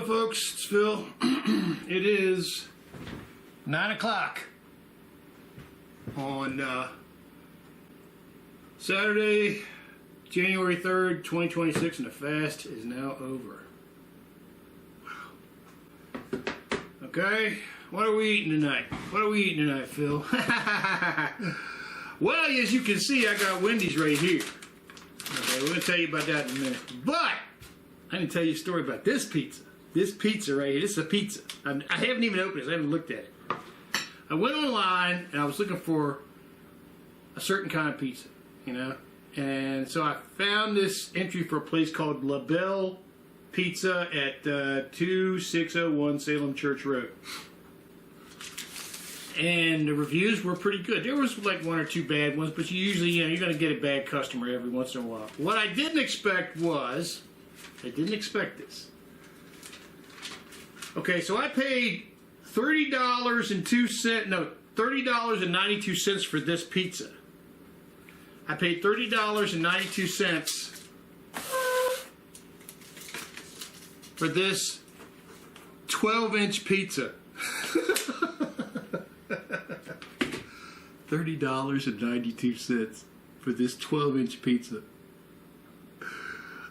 Hello folks, it's Phil. It is 9 o'clock on Saturday, January 3rd, 2026, and the fast is now over. Wow. Okay, what are we eating tonight? What are we eating tonight, Phil? Well, as you can see, I got Wendy's right here. Okay, we're going to tell you about that in a minute. But I didn't tell you a story about this pizza. This pizza right here. This is a pizza. I haven't even opened it. I haven't looked at it. I went online and I was looking for a certain kind of pizza, you know. And so I found this entry for a place called Lebelle Pizza at 2601 Salem Church Road. And the reviews were pretty good. There was like one or two bad ones, but you usually, you know, you're going to get a bad customer every once in a while. What I didn't expect was, I didn't expect this. Okay, so I paid $30.92 for this pizza. I paid $30.92 for this 12-inch pizza. $30.92 for this 12-inch pizza.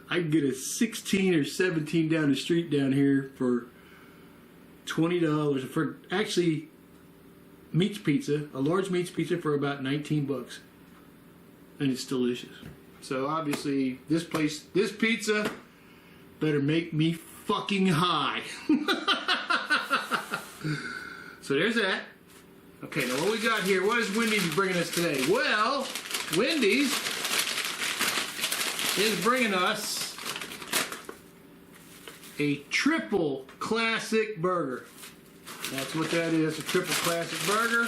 I can get a 16 or 17 down the street down here for $20. For actually meats pizza, a large meats pizza for about 19 bucks. And it's delicious. So obviously this pizza better make me fucking high. So there's that. Okay, now what we got here? What is Wendy's bringing us today? Well, Wendy's is bringing us a triple classic burger. That's what that is, a triple classic burger.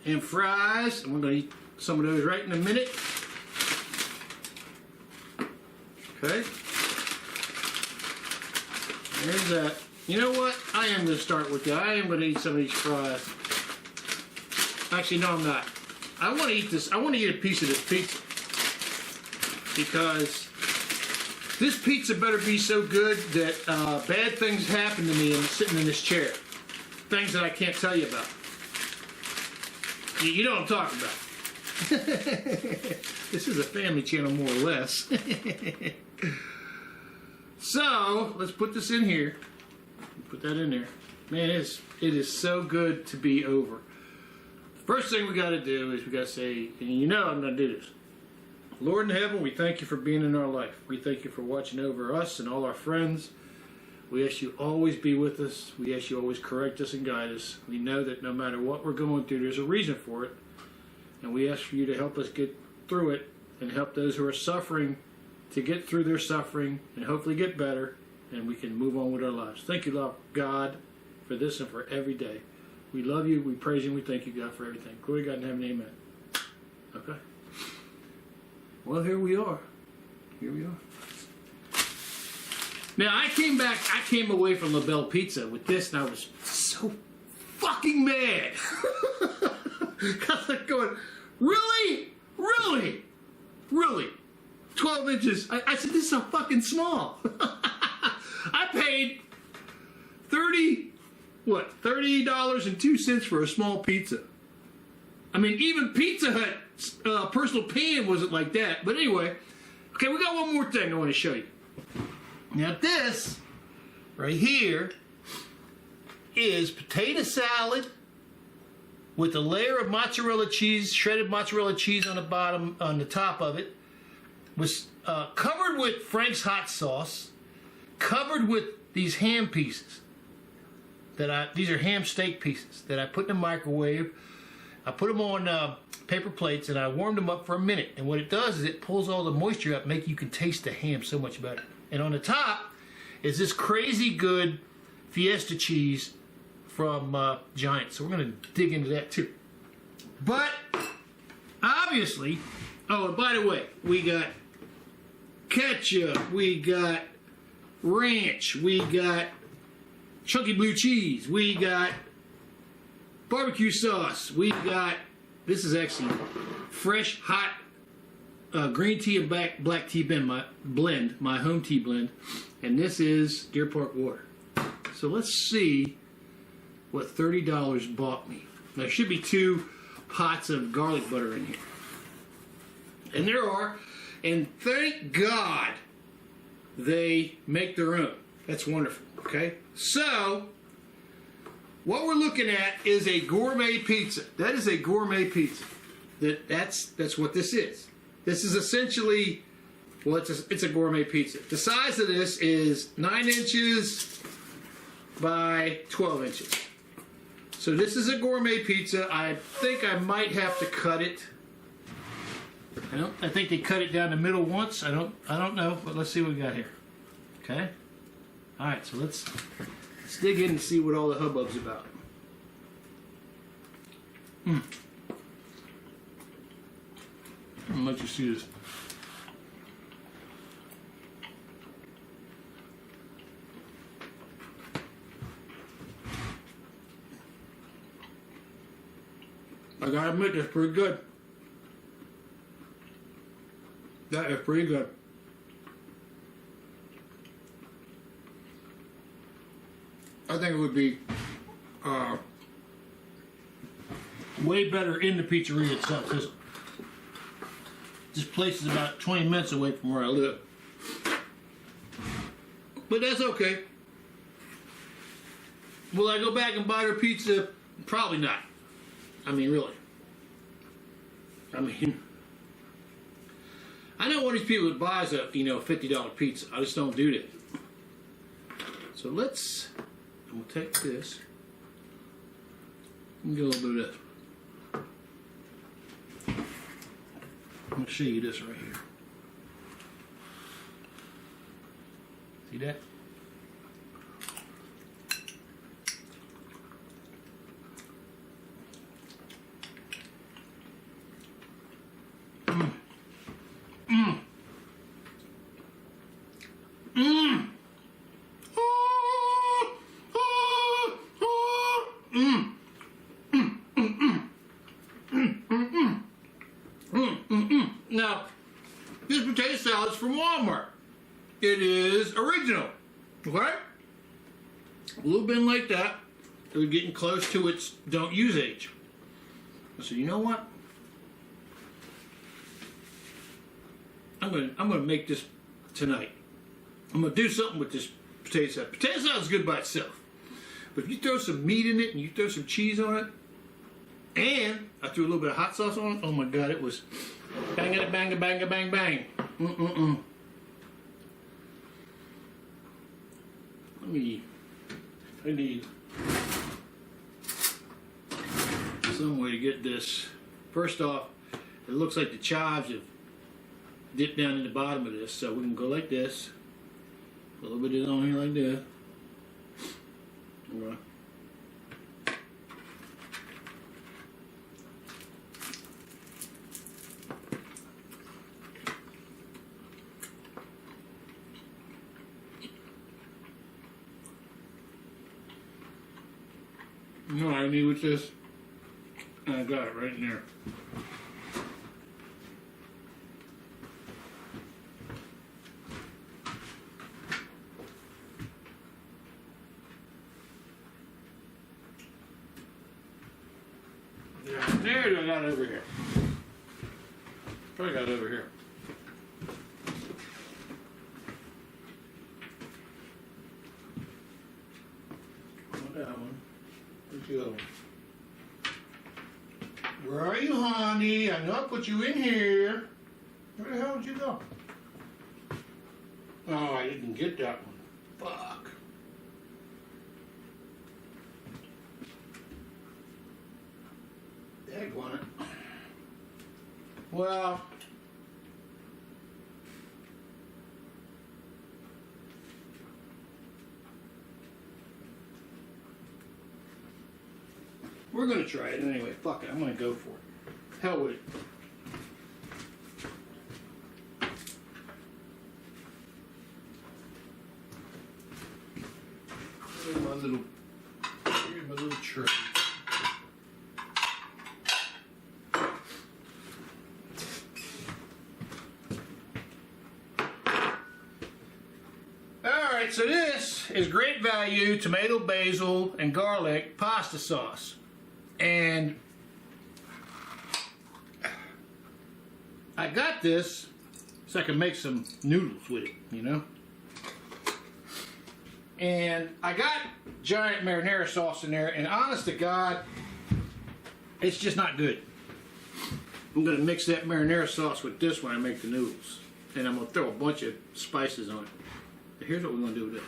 And fries. And we're going to eat some of those right in a minute. Okay. There's that. You know what? I am going to start with that. I am going to eat some of these fries. Actually, no, I'm not. I want to eat this. I want to eat a piece of this pizza. Because this pizza better be so good that bad things happen to me and sitting in this chair. Things that I can't tell you about. You know what I'm talking about. This is a family channel, more or less. So, let's put this in here. Put that in there. Man, it is so good to be over. First thing we got to do is we got to say, and you know I'm going to do this. Lord in heaven, we thank you for being in our life. We thank you for watching over us and all our friends. We ask you always be with us. We ask you always correct us and guide us. We know that no matter what we're going through, there's a reason for it. And we ask for you to help us get through it and help those who are suffering to get through their suffering and hopefully get better, and we can move on with our lives. Thank you, Lord God, for this and for every day. We love you, we praise you, and we thank you, God, for everything. Glory to God in heaven, amen. Okay. Well, here we are. Here we are. Now, I came away from Lebelle Pizza with this, and I was so fucking mad. Because I'm going, really? Really? Really? 12 inches? I said, this is so fucking small. I paid $30.02 for a small pizza. I mean, even Pizza Hut personal pan wasn't like that. But anyway, okay, we got one more thing I want to show you. Now this right here is potato salad with a layer of mozzarella cheese, shredded mozzarella cheese on the bottom, on the top of it. Was covered with Frank's hot sauce, covered with these ham pieces. These are ham steak pieces that I put in the microwave. I put them on paper plates and I warmed them up for a minute. And what it does is it pulls all the moisture up, make you can taste the ham so much better. And on the top is this crazy good Fiesta cheese from Giant. So we're going to dig into that too. But obviously, oh, and by the way, we got ketchup, we got ranch, we got chunky blue cheese, we got barbecue sauce, we got, this is actually fresh hot green tea and black tea blend, my home tea blend, and this is Deer Park water. So let's see what $30 bought me. There should be 2 pots of garlic butter in here. And there are, and thank God they make their own. That's wonderful, okay? So, what we're looking at is a gourmet pizza. That is a gourmet pizza. That's what this is. This is essentially, well, it's a gourmet pizza. The size of this is 9 inches by 12 inches. So this is a gourmet pizza. I think I might have to cut it. I think they cut it down the middle once. I don't know, but let's see what we got here. Okay. All right. So let's dig in and see what all the hubbub's about. I'll let you see this. I gotta admit, that's pretty good. That is pretty good. I think it would be way better in the pizzeria itself, because this place is about 20 minutes away from where I live. But that's okay. Will I go back and buy their pizza? Probably not. I mean, really. I know one of these people that buys a $50 pizza. I just don't do that. So I'm gonna take this and get a little bit of this. I'm gonna show you this right here. See that? Now, this potato salad's from Walmart. It is original, okay? A little bit like that. We're getting close to its don't use age. So you know what? I'm gonna make this tonight. I'm gonna do something with this potato salad. Potato salad is good by itself, but if you throw some meat in it and you throw some cheese on it, and I threw a little bit of hot sauce on it, oh my God, it was bang it, bang, bang, bang, bang. I need some way to get this. First off, it looks like the chives have dipped down in the bottom of this, so we can go like this. A little bit of it on here like this. Alright. You know what I need with this? I got it right in there. There I got it over here. Probably got it over here. Not that one. Where'd you go? Where are you, honey? I know I put you in here. Where the hell did you go? Oh, I didn't get that one. Fuck. Daggone it. Well, we're gonna try it anyway. Fuck it, I'm gonna go for it. Hell with it. Here's my little tray. Alright, so this is great value tomato, basil, and garlic pasta sauce. And I got this so I can make some noodles with it, you know. And I got giant marinara sauce in there, and honest to God, it's just not good. I'm going to mix that marinara sauce with this when I make the noodles. And I'm going to throw a bunch of spices on it. Here's what we're going to do with this.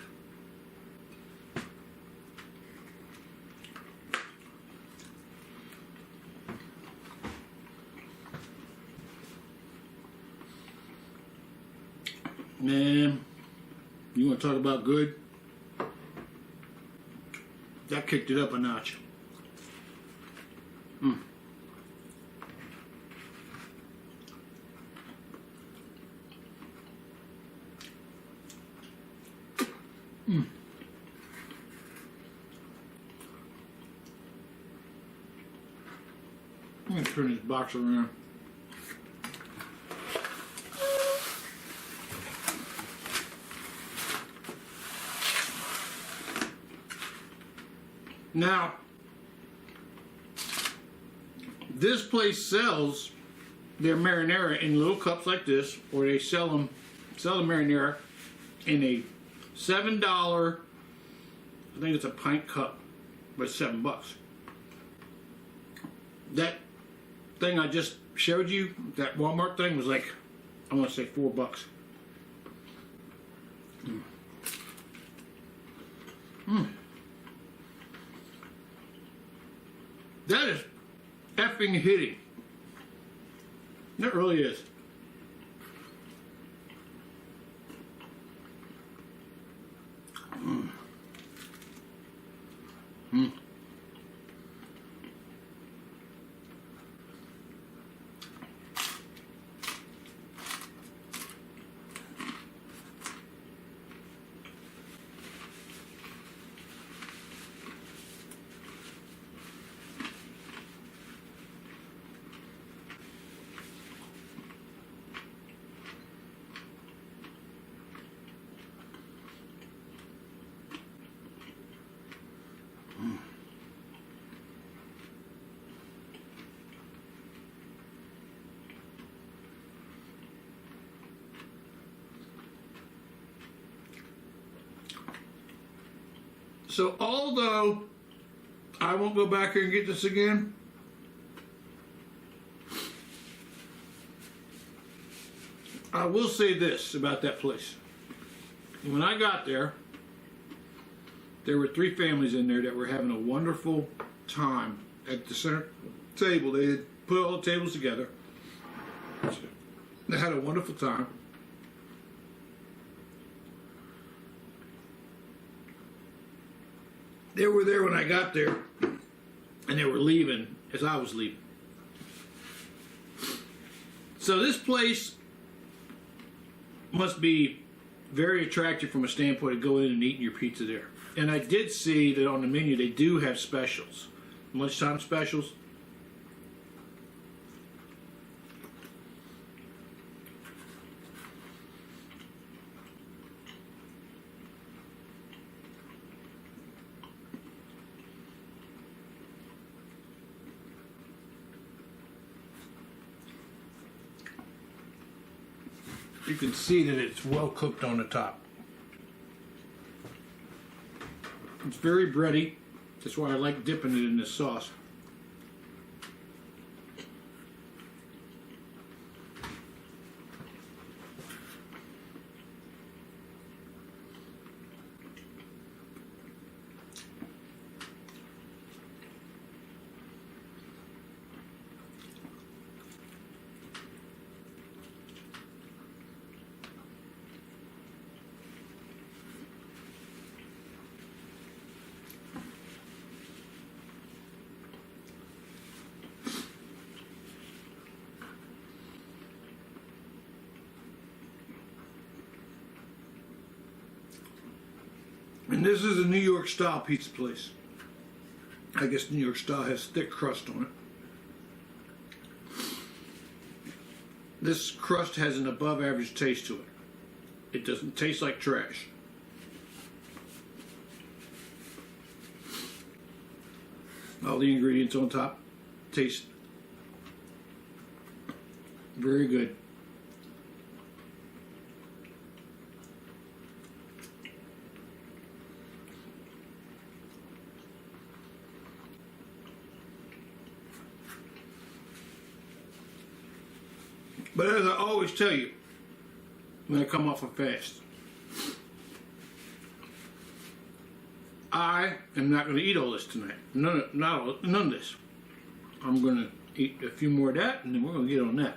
Man, you want to talk about good? That kicked it up a notch. Mm. Mm. I'm going to turn this box around. Now, this place sells their marinara in little cups like this, or they sell the marinara in a $7, I think it's a pint cup, but it's $7. That thing I just showed you, that Walmart thing, was like, I want to say $4. Mm. Mm. That is effing hitting. That really is. Mm. Mm. So although I won't go back here and get this again, I will say this about that place. When I got there, there were 3 families in there that were having a wonderful time at the center table. They had put all the tables together. They had a wonderful time. They were there when I got there, and they were leaving as I was leaving. So this place must be very attractive from a standpoint of going in and eating your pizza there. And I did see that on the menu they do have specials, lunchtime specials. You can see that it's well cooked on the top. It's very bready. That's why I like dipping it in this sauce. And this is a New York style pizza place. I guess New York style has thick crust on it. This crust has an above average taste to it. It doesn't taste like trash. All the ingredients on top. Tastes very good. But as I always tell you, when I come off a fast, I am not going to eat all this tonight. None of this. I'm going to eat a few more of that, and then we're going to get on that.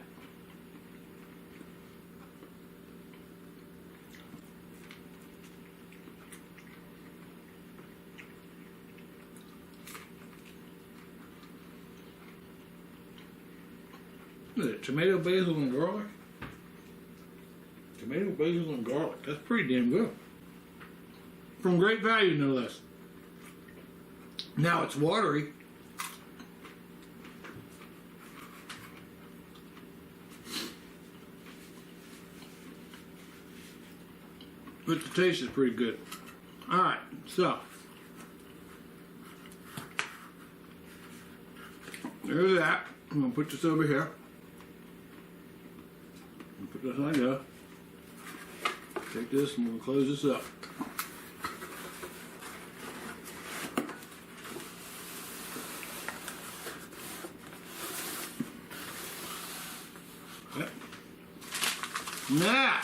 Look at it, tomato, basil, and garlic. Tomato, basil, and garlic. That's pretty damn good. From great value, no less. Now it's watery. But the taste is pretty good. Alright, so. There's that. I'm going to put this over here. Put this like that. Take this and we'll close this up. Yep. Now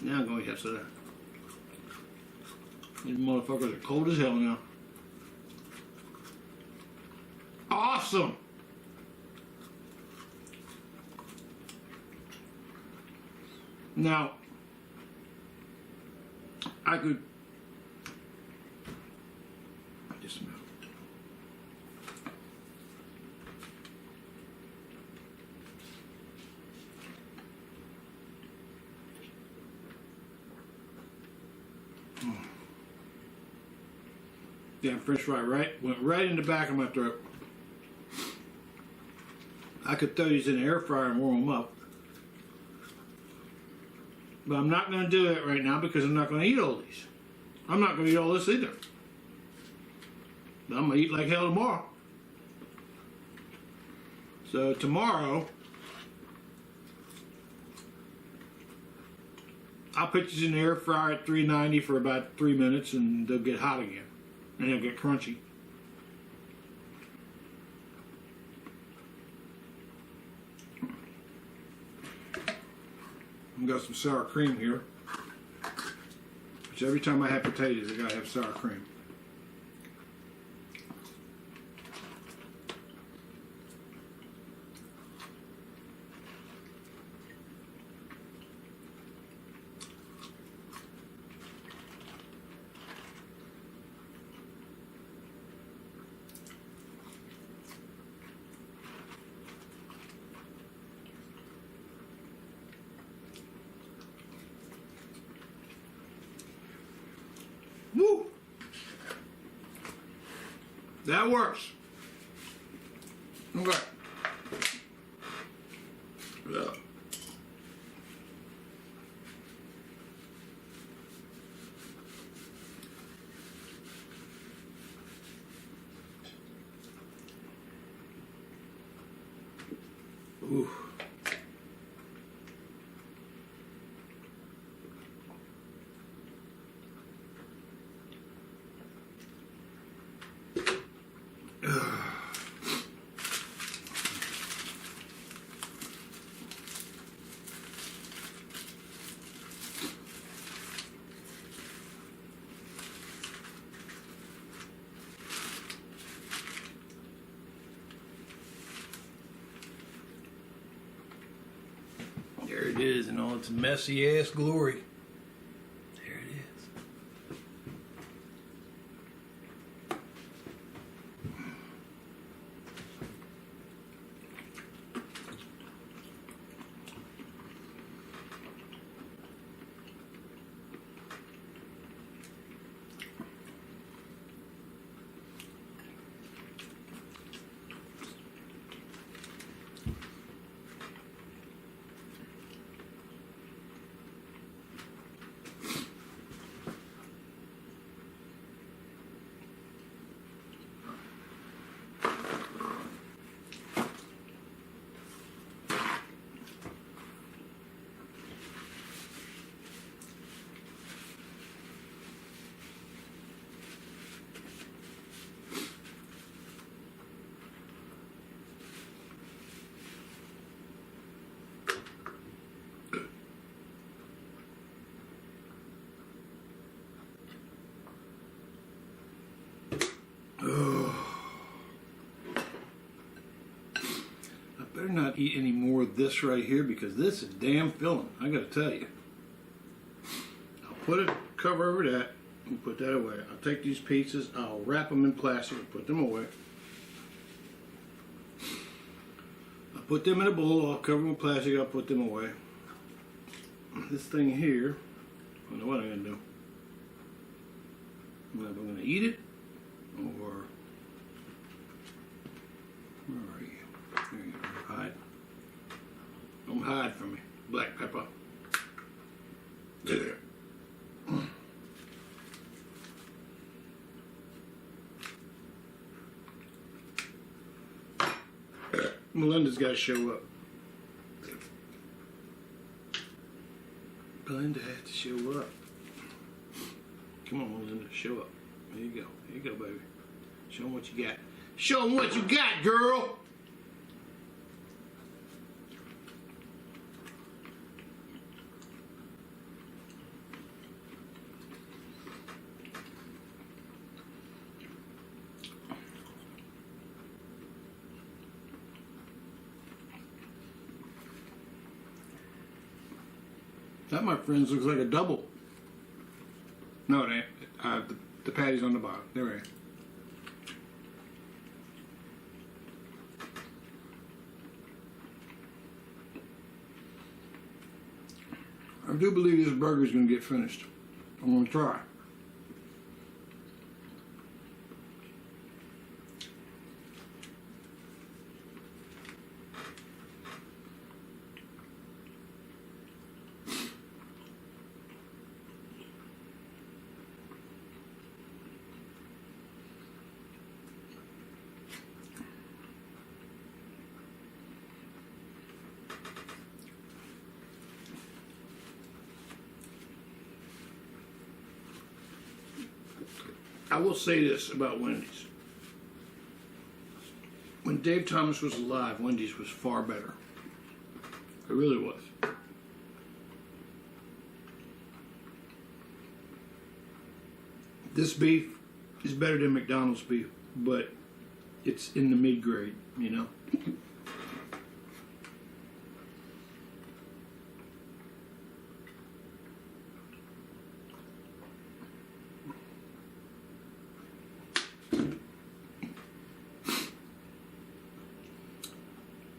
I'm going to have some of that. These motherfuckers are cold as hell now. Awesome! Now, I could just smell. Damn French fry, went right in the back of my throat. I could throw these in the air fryer and warm them up. But I'm not going to do it right now because I'm not going to eat all these. I'm not going to eat all this either. But I'm going to eat like hell tomorrow. So tomorrow, I'll put these in the air fryer at 390 for about 3 minutes and they'll get hot again. And they'll get crunchy. I've got some sour cream here. Which every time I have potatoes, I gotta have sour cream. Woo! That works. Okay. Yeah. Ooh. There it is in all its messy ass glory. There it is. better not eat any more of this right here because this is damn filling. I gotta tell you. I'll put a cover over that and put that away. I'll take these pieces, I'll wrap them in plastic and put them away. I'll put them in a bowl, I'll cover them with plastic, I'll put them away. This thing here, I don't know what I'm gonna do. I'm gonna eat it, or where are you? There you go. Hide. Don't hide from me. Black pepper. There. Melinda's got to show up. Melinda has to show up. Come on, Melinda, show up. There you go. There you go, baby. Show them what you got. Show them what you got, girl. That, my friends, looks like a double. No, it ain't. The patty's on the bottom. There it is. I do believe this burger's going to get finished. I'm going to try. I will say this about Wendy's. When Dave Thomas was alive, Wendy's was far better. It really was. This beef is better than McDonald's beef, but it's in the mid-grade, you know?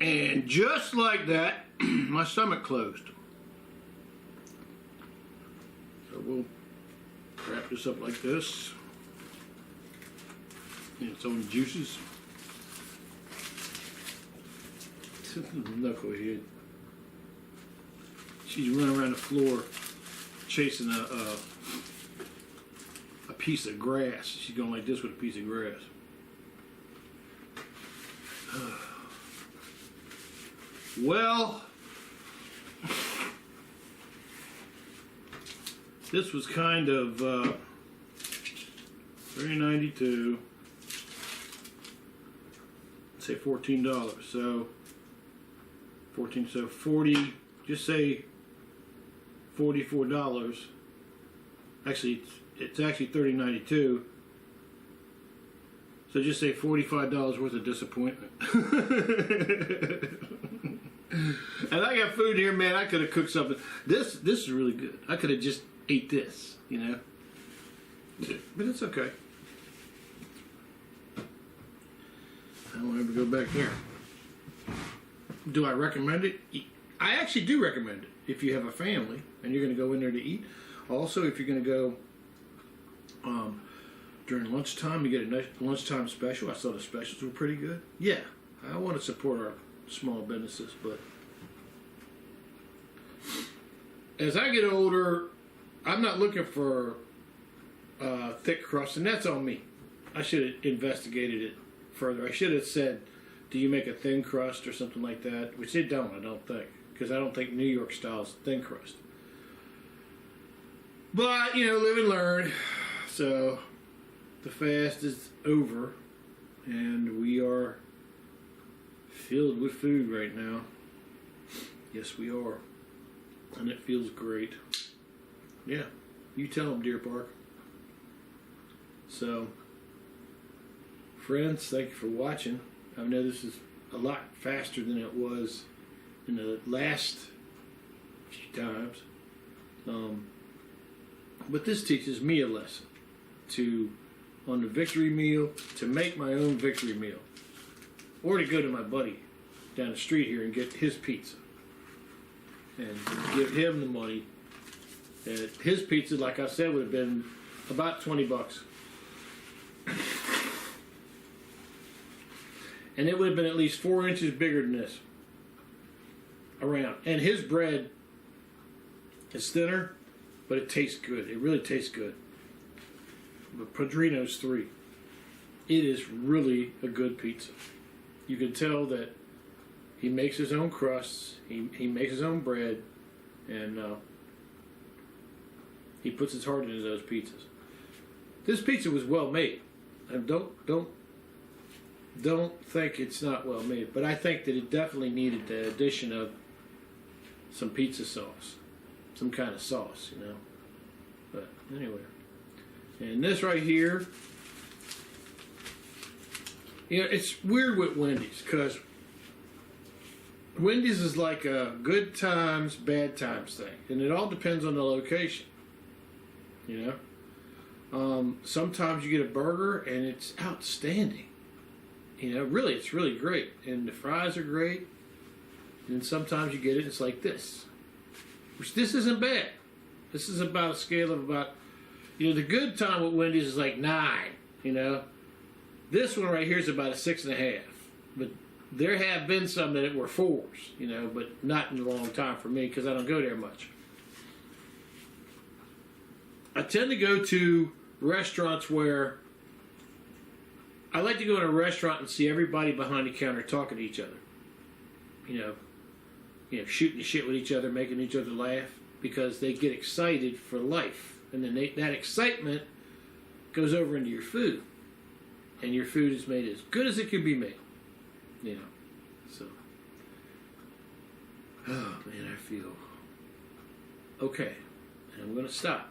And just like that, my stomach closed. So we'll wrap this up like this. And its own juices. Knucklehead. She's running around the floor chasing a piece of grass. She's going like this with a piece of grass. Well, this was kind of $3.92. Let's say $14. So 14. So 40. Just say $44. Actually, it's actually $30.92. So just say $45 worth of disappointment. And I got food here, man. I could have cooked something. This is really good. I could have just ate this, you know. But it's okay. I don't ever go back there. Do I recommend it? I actually do recommend it if you have a family and you're going to go in there to eat. Also, if you're going to go during lunchtime, you get a nice lunchtime special. I saw the specials were pretty good. Yeah, I want to support our small businesses, but as I get older, I'm not looking for thick crust, and that's on me. I should have investigated it further. I should have said, do you make a thin crust or something like that? Which they don't, I don't think, because I don't think New York style is thin crust. But, you know, live and learn. So the fast is over, and we are filled with food right now. Yes, we are. And it feels great. Yeah, you tell them, Deer Park. So, friends, thank you for watching. I know this is a lot faster than it was in the last few times. But this teaches me a lesson on the victory meal, to make my own victory meal, or to go to my buddy down the street here and get his pizza and give him the money. And his pizza, like I said, would have been about $20. And it would have been at least 4 inches bigger than this around. And his bread is thinner, but it tastes good. It really tastes good. But Padrino's 3. It is really a good pizza. You can tell that he makes his own crusts. He makes his own bread, and he puts his heart into those pizzas. This pizza was well made. And don't think it's not well made, but I think that it definitely needed the addition of some pizza sauce, some kind of sauce, you know. But anyway, and this right here, you know, it's weird with Wendy's, because Wendy's is like a good times, bad times thing, and it all depends on the location, you know. Sometimes you get a burger and it's outstanding. You know, really, it's really great. And the fries are great. And sometimes you get it, it's like this. Which, this isn't bad. This is about a scale of about, you know, the good time with Wendy's is like 9, you know. This one right here is about a 6.5. But there have been some that were 4s, you know, but not in a long time for me, because I don't go there much. I tend to go to restaurants where I like to go in a restaurant and see everybody behind the counter talking to each other. You know, shooting the shit with each other, making each other laugh, because they get excited for life. And then that excitement goes over into your food. And your food is made as good as it can be made. You know, so. Oh, man, I feel okay. And I'm going to stop.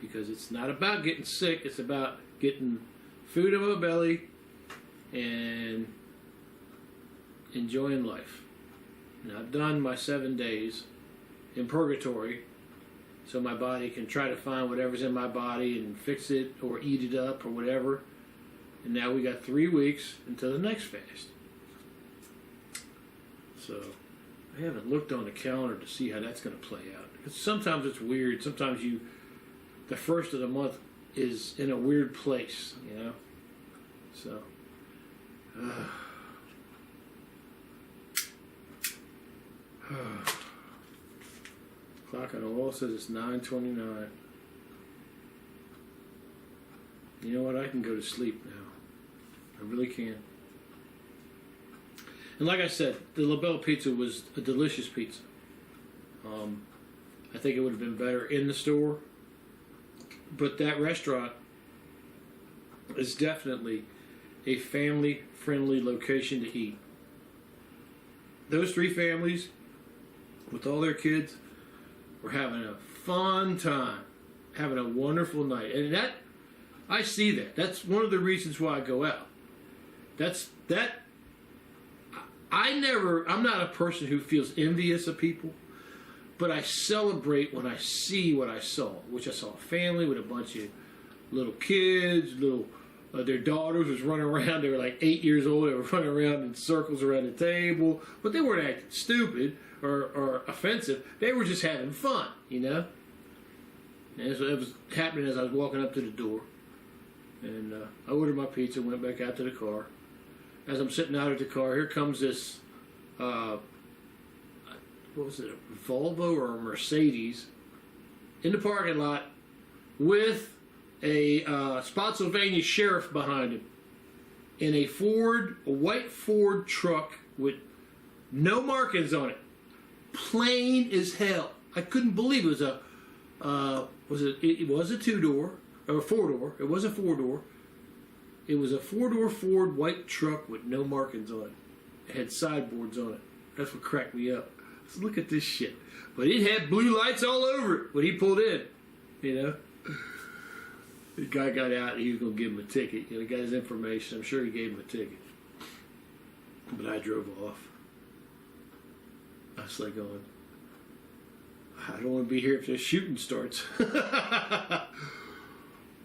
Because it's not about getting sick, it's about getting food in my belly and enjoying life. And I've done my 7 days in purgatory, so my body can try to find whatever's in my body and fix it or eat it up or whatever. And now we got 3 weeks until the next fast. So I haven't looked on the calendar to see how that's going to play out. Because sometimes it's weird. Sometimes the first of the month is in a weird place, you know. So, clock on the wall says it's 9:29. You know what? I can go to sleep now. I really can. And like I said, the Lebelle pizza was a delicious pizza. I think it would have been better in the store. But that restaurant is definitely a family-friendly location to eat. Those 3 families, with all their kids, were having a fun time, having a wonderful night. And I see that. That's one of the reasons why I go out. I'm not a person who feels envious of people. But I celebrate when I see what I saw, which I saw a family with a bunch of little kids, their daughters was running around. They were like 8 years old. They were running around in circles around the table. But they weren't acting stupid or offensive. They were just having fun, you know. And it was happening as I was walking up to the door. And I ordered my pizza, went back out to the car. As I'm sitting out at the car, here comes this... what was it, a Volvo or a Mercedes, in the parking lot with a Spotsylvania sheriff behind him in a white Ford truck with no markings on it, plain as hell. I couldn't believe it was it was a 2-door or a 4-door. It was a 4-door. It was a 4-door Ford white truck with no markings on it. It had sideboards on it. That's what cracked me up. So look at this shit. But it had blue lights all over it when he pulled in. You know? The guy got out and he was going to give him a ticket. You know, he got his information. I'm sure he gave him a ticket. But I drove off. I was like going, I don't want to be here if the shooting starts.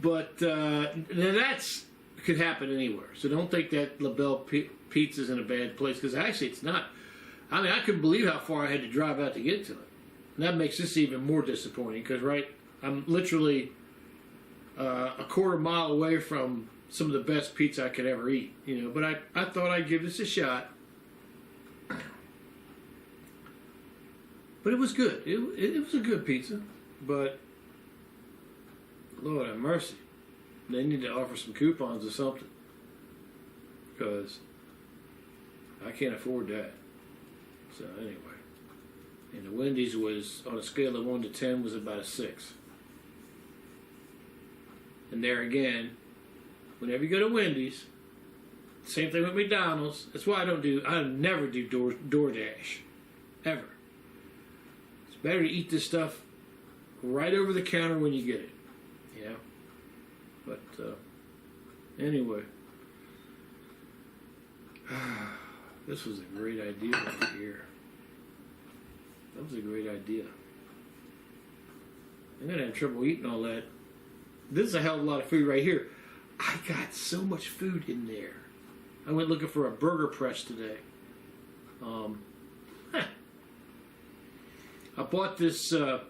But that's could happen anywhere. So don't think that Lebelle Pizza's in a bad place, because actually it's not. I mean, I couldn't believe how far I had to drive out to get to it. And that makes this even more disappointing, because I'm literally a quarter mile away from some of the best pizza I could ever eat. But I thought I'd give this a shot. But it was good. It was a good pizza. But, Lord have mercy. They need to offer some coupons or something. Because I can't afford that. So, anyway. And the Wendy's was, on a scale of 1 to 10, was about a 6. And there again, whenever you go to Wendy's, same thing with McDonald's. That's why I never do DoorDash. Ever. It's better to eat this stuff right over the counter when you get it. Yeah. But, anyway. This was a great idea right here. That was a great idea. I'm going to have trouble eating all that. This is a hell of a lot of food right here. I got so much food in there. I went looking for a burger press today. I bought this when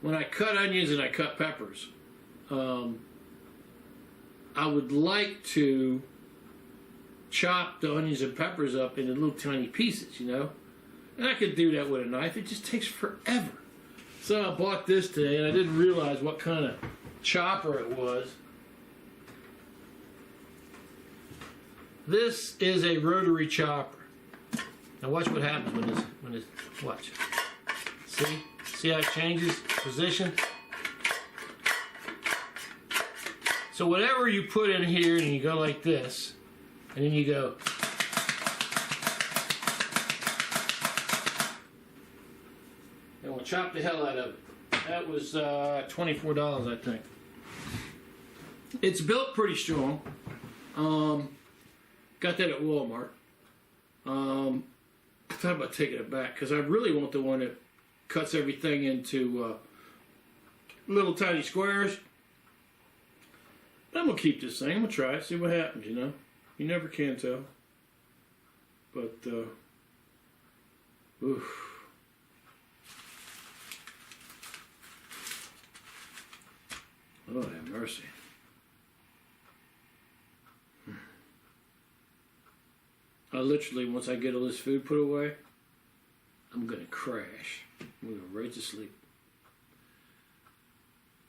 I cut onions and I cut peppers. I would like to chop the onions and peppers up into little tiny pieces, And I could do that with a knife. It just takes forever. So I bought this today, and I didn't realize what kind of chopper it was. This is a rotary chopper. Now watch what happens when this watch. See how it changes position? So whatever you put in here, and you go like this, and then you go. And we'll chop the hell out of it. That was $24, I think. It's built pretty strong. Got that at Walmart. I thought about taking it back, because I really want the one that cuts everything into little tiny squares. But I'm going to keep this thing. I'm going to try it, see what happens, You never can tell. But, oof. Oh, have mercy. I literally, once I get all this food put away, I'm going to crash. I'm going to go right to sleep.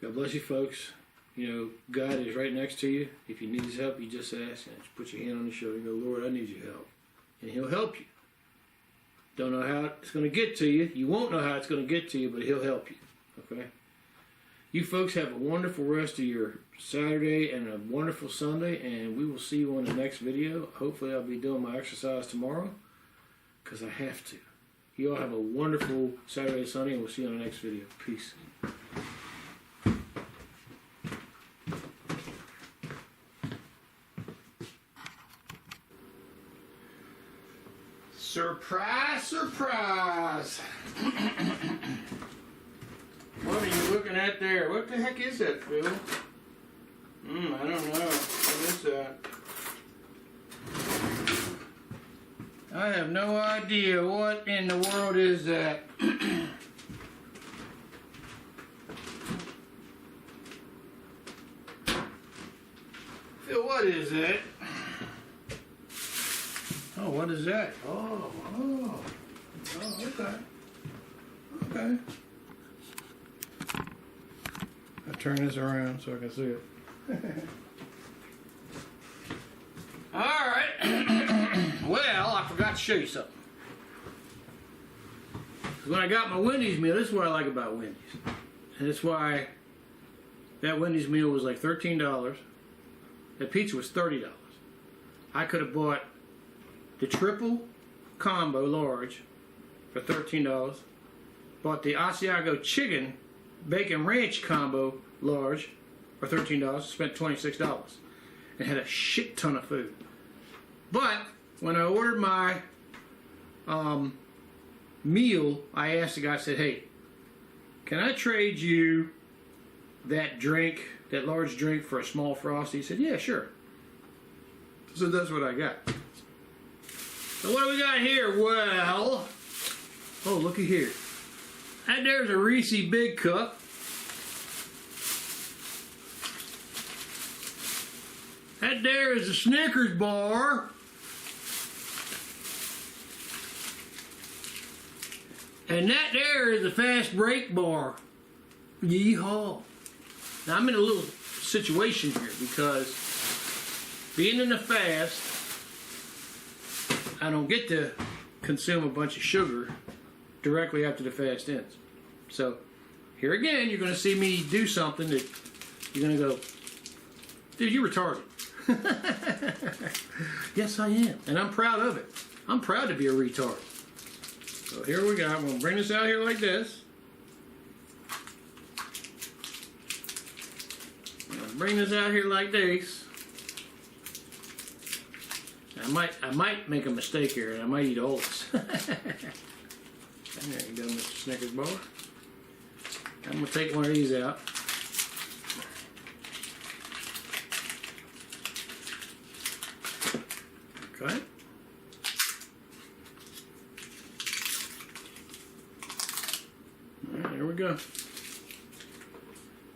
God bless you, folks. God is right next to you. If you need his help, you just ask. And just put your hand on his shoulder and go, Lord, I need your help. And he'll help you. Don't know how it's going to get to you. You won't know how it's going to get to you, but he'll help you. Okay? You folks have a wonderful rest of your Saturday and a wonderful Sunday, and we will see you on the next video. Hopefully I'll be doing my exercise tomorrow, because I have to. You all have a wonderful Saturday and Sunday, and we'll see you on the next video. Peace. Surprise, surprise! What are you looking at there? What the heck is that, Phil? I don't know. What is that? I have no idea. What in the world is that? Phil, what is that? Oh, what is that? Oh, okay. Okay. I'll turn this around so I can see it. Alright. Well, I forgot to show you something. When I got my Wendy's meal, this is what I like about Wendy's. And that's why that Wendy's meal was like $13. That pizza was $30. I could have bought the triple combo large for $13. Bought the Asiago chicken bacon ranch combo large for $13. Spent $26. It had a shit ton of food. But when I ordered my meal, I asked the guy, I said, hey, can I trade you that drink, that large drink, for a small Frosty? He said, yeah, sure. So that's what I got. So what do we got here? Well, oh, looky here. And there's a Reese Big Cup. That there is a Snickers bar. And that there is a fast break bar. Yeehaw. Now I'm in a little situation here because being in the fast, I don't get to consume a bunch of sugar directly after the fast ends. So here again, you're going to see me do something that you're going to go, dude, you're retarded. Yes, I am. And I'm proud of it. I'm proud to be a retard. So here we go. I'm going to bring this out here like this. I'm going to bring this out here like this. I might make a mistake here, and I might eat all this. There you go, Mr. Snickers bar. I'm going to take one of these out. Okay. All right, here we go.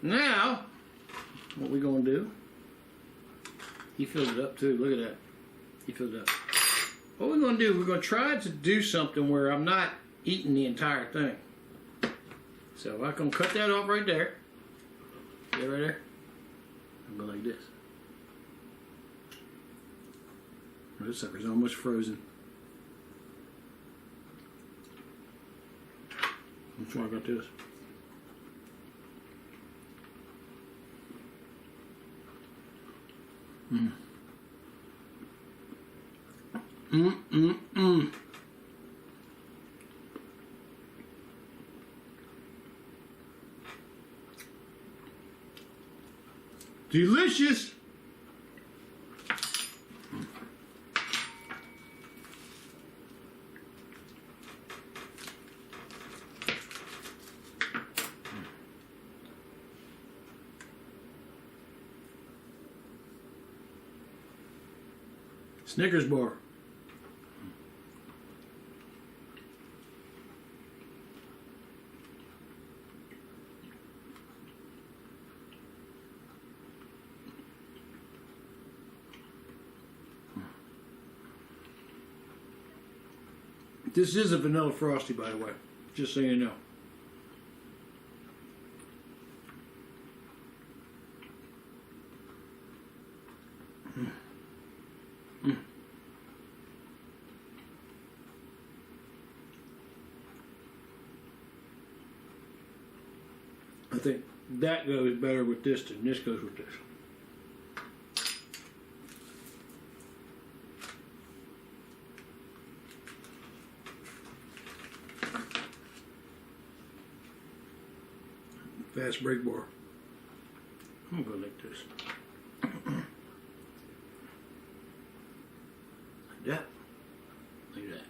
Now, what we're going to do, he filled it up too. Look at that. He filled it up. What we're going to do, we're going to try to do something where I'm not eating the entire thing. So I'm going to cut that off right there. See it right there? I'll go like this. This sucker's almost frozen. I'm sure I got this. Delicious. Snickers bar. This is a vanilla Frosty, by the way, just so you know. I think that goes better with this than this goes with this. Fast break bar. I'm gonna go like this. Like that. Like that.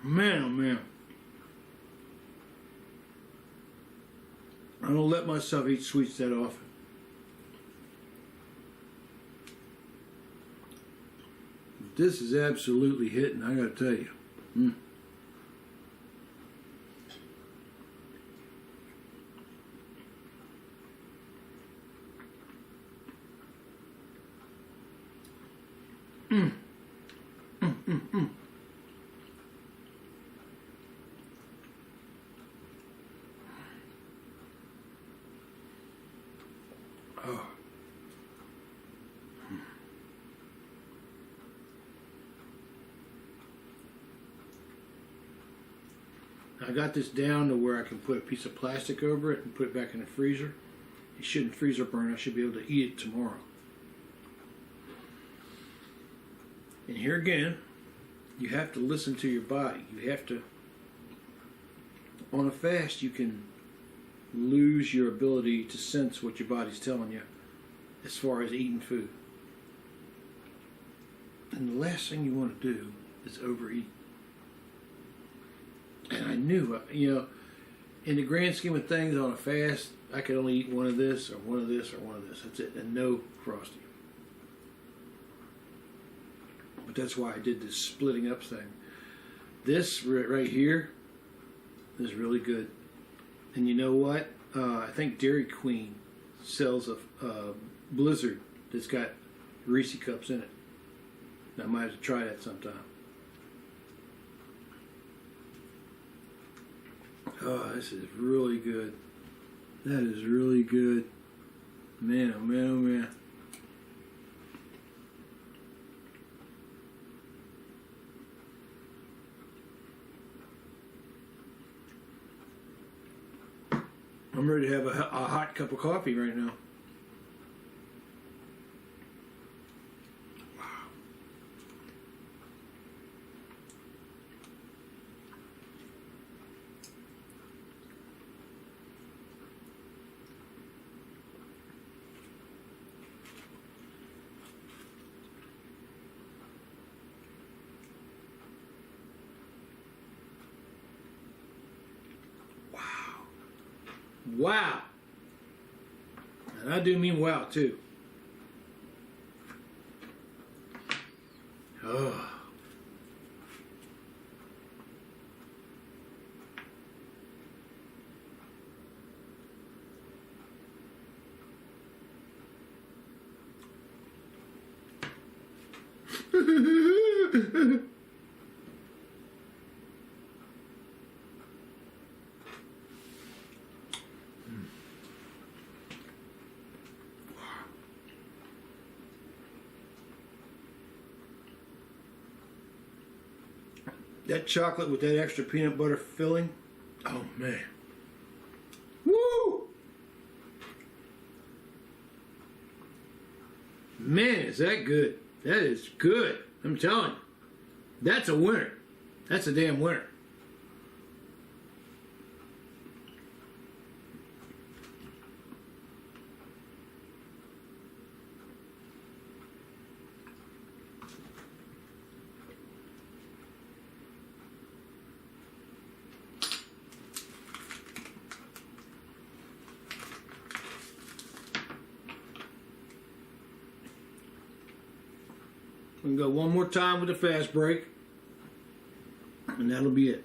Man, oh man. I don't let myself eat sweets that often. This is absolutely hitting, I gotta tell you. Oh. I got this down to where I can put a piece of plastic over it and put it back in the freezer. It shouldn't freezer burn. I should be able to eat it tomorrow. And here again, you have to listen to your body. You have to, on a fast, you can lose your ability to sense what your body's telling you as far as eating food. And the last thing you want to do is overeat. And I knew, in the grand scheme of things on a fast, I could only eat one of this or one of this or one of this. That's it. And no frosting. But that's why I did this splitting up thing. This right here is really good. And you know what? I think Dairy Queen sells a Blizzard that's got Reese cups in it. I might have to try that sometime. Oh, this is really good. That is really good. Man, oh man, oh man. I'm ready to have a hot cup of coffee right now. Wow. And I do mean wow, too. Oh. That chocolate with that extra peanut butter filling, oh man. Woo! Man, is that good. That is good. I'm telling you. That's a winner. That's a damn winner. We can go one more time with the fast break, and that'll be it.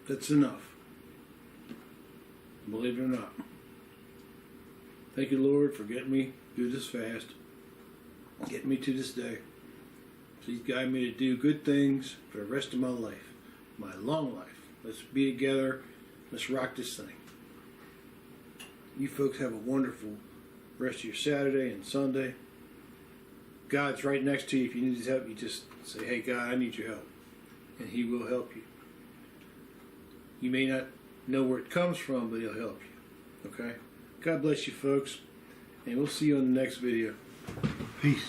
That's enough. Believe it or not. Thank you, Lord, for getting me through this fast, getting me to this day. Please guide me to do good things for the rest of my life, my long life. Let's be together. Let's rock this thing. You folks have a wonderful rest of your Saturday and Sunday. God's right next to you. If you need his help, you just say, hey, God, I need your help. And he will help you. You may not know where it comes from, but he'll help you. Okay? God bless you, folks. And we'll see you on the next video. Peace.